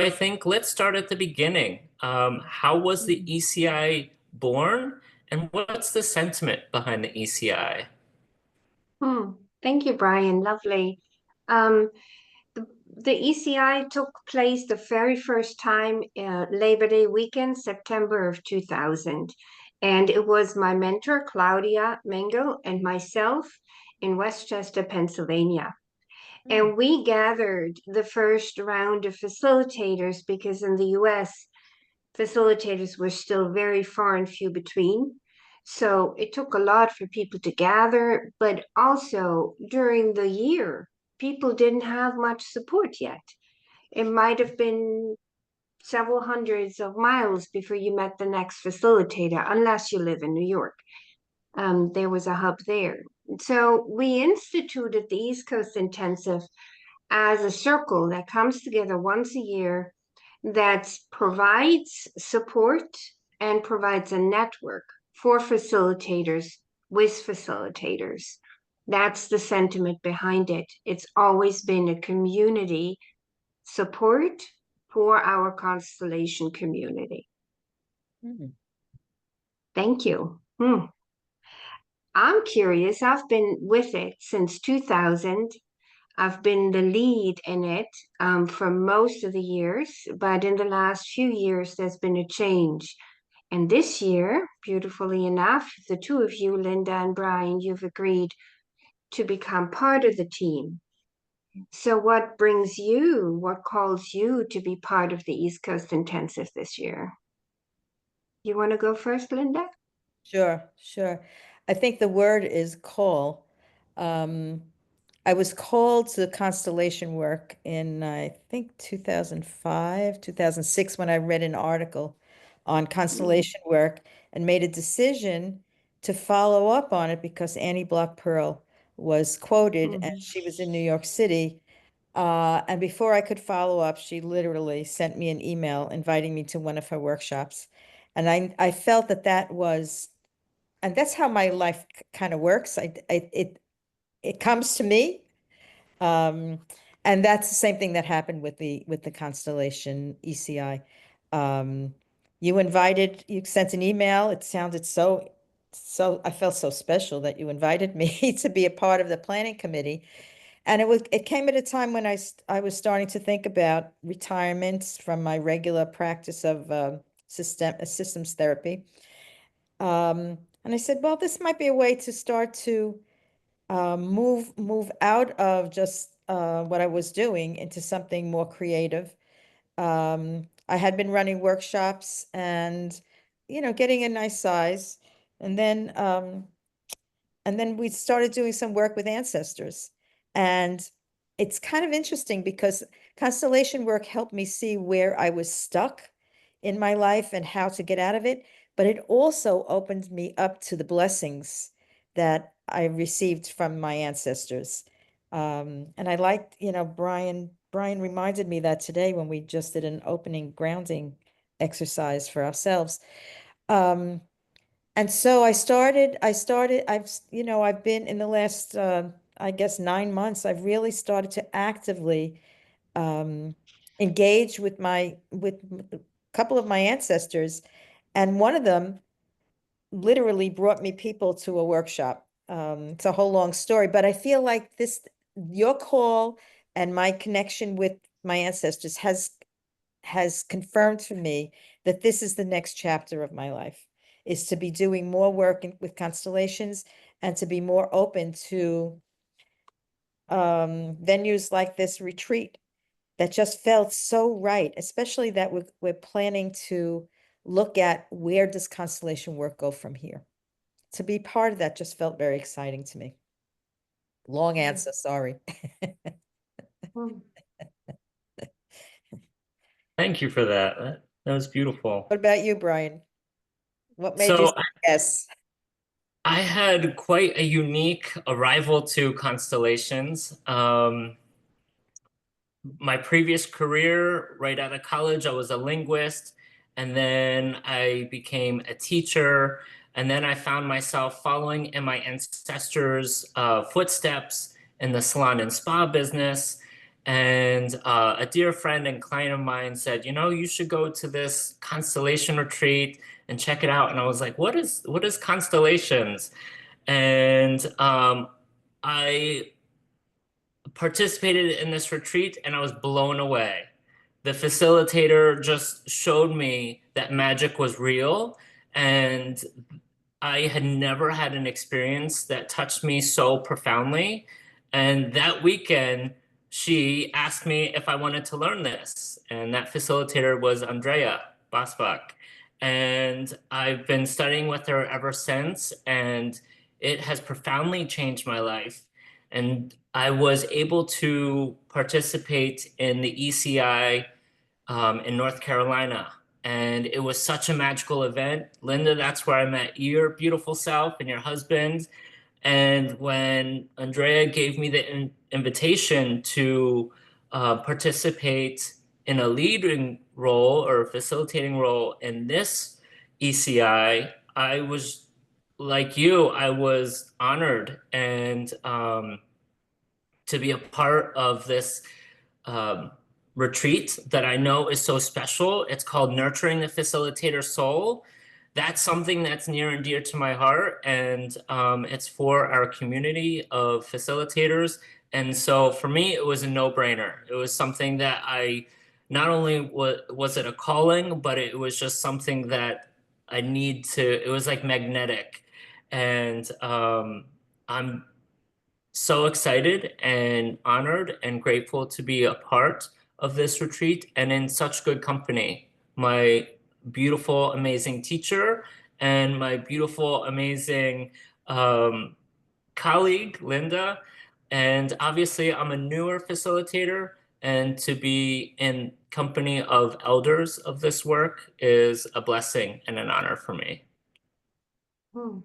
I think let's start at the beginning. How was the Mm. ECI born, and what's the sentiment behind the ECI? Hmm. Thank you, Brian. Lovely. Um, the ECI took place the very first time Labor Day weekend, September of 2000. And it was my mentor, Claudia Mengel, and myself in Westchester, Pennsylvania. Hmm. And we gathered the first round of facilitators because in the US, facilitators were still very far and few between. So it took a lot for people to gather, but also during the year, people didn't have much support yet. It might have been several hundreds of miles before you met the next facilitator, unless you live in New York. There was a hub there. So we instituted the East Coast Intensive as a circle that comes together once a year that provides support and provides a network for facilitators with facilitators. That's the sentiment behind it. It's always been a community support for our constellation community. Hmm. Thank you. I'm curious. I've been with it since 2000. I've been the lead in it for most of the years, but in the last few years, there's been a change. And this year, beautifully enough, the two of you, Linda and Brian, you've agreed to become part of the team. So, what calls you to be part of the East Coast Intensive this year? You want to go first, Linda? Sure, sure. I think the word is call. Um, I was called to constellation work in, I think, 2005, 2006, when I read an article on constellation work and made a decision to follow up on it because Annie Block Pearl was quoted and Mm-hmm. she was in New York City. And before I could follow up, she literally sent me an email inviting me to one of her workshops. And I felt that that was, and that's how my life kind of works. It comes to me. Um, and that's the same thing that happened with the Constellation ECI. Um, you sent an email. It sounded I felt so special that you invited me to be a part of the planning committee. And it came at a time when I was starting to think about retirement from my regular practice of systems therapy. And I said, well, this might be a way to start to move out of just what I was doing into something more creative. I had been running workshops and, getting a nice size. And then we started doing some work with ancestors. And it's kind of interesting because constellation work helped me see where I was stuck in my life and how to get out of it. But it also opened me up to the blessings that I received from my ancestors. And I liked, Brian reminded me that today when we just did an opening grounding exercise for ourselves. Um, and so I've been in the last, I guess 9 months, I've really started to actively engage with a couple of my ancestors. And one of them literally brought me people to a workshop. It's a whole long story, but I feel like your call and my connection with my ancestors has confirmed for me that this is the next chapter of my life, is to be doing more work with constellations and to be more open to venues like this retreat that just felt so right, especially that we're planning to look at where does constellation work go from here. To be part of that just felt very exciting to me. Long answer, sorry. Mm-hmm. Thank you for that. That was beautiful. What about you, Brian? What made you So say yes? I had quite a unique arrival to constellations. My previous career, right out of college, I was a linguist, and then I became a teacher, and then I found myself following in my ancestors' footsteps in the salon and spa business. And a dear friend and client of mine said, you know, you should go to this constellation retreat and check it out. And I was like, what is constellations? And I participated in this retreat and I was blown away. The facilitator just showed me that magic was real, and I had never had an experience that touched me so profoundly. And that weekend, she asked me if I wanted to learn this. And that facilitator was Andrea Bosbach. And I've been studying with her ever since, and it has profoundly changed my life. And I was able to participate in the ECI in North Carolina. And it was such a magical event. Linda, that's where I met your beautiful self and your husband. And when Andrea gave me the invitation to participate in a leading role or a facilitating role in this ECI, I was like you, I was honored and to be a part of this um, retreat that I know is so special. It's called Nurturing the Facilitator Soul. That's something that's near and dear to my heart, and it's for our community of facilitators. And so for me, it was a no-brainer. It was something that I not only was it a calling, but it was just something that I need to, it was like magnetic. And I'm so excited and honored and grateful to be a part of this retreat and in such good company. My beautiful, amazing teacher and my beautiful, amazing um, colleague, Linda. And obviously, I'm a newer facilitator, and to be in company of elders of this work is a blessing and an honor for me. Hmm.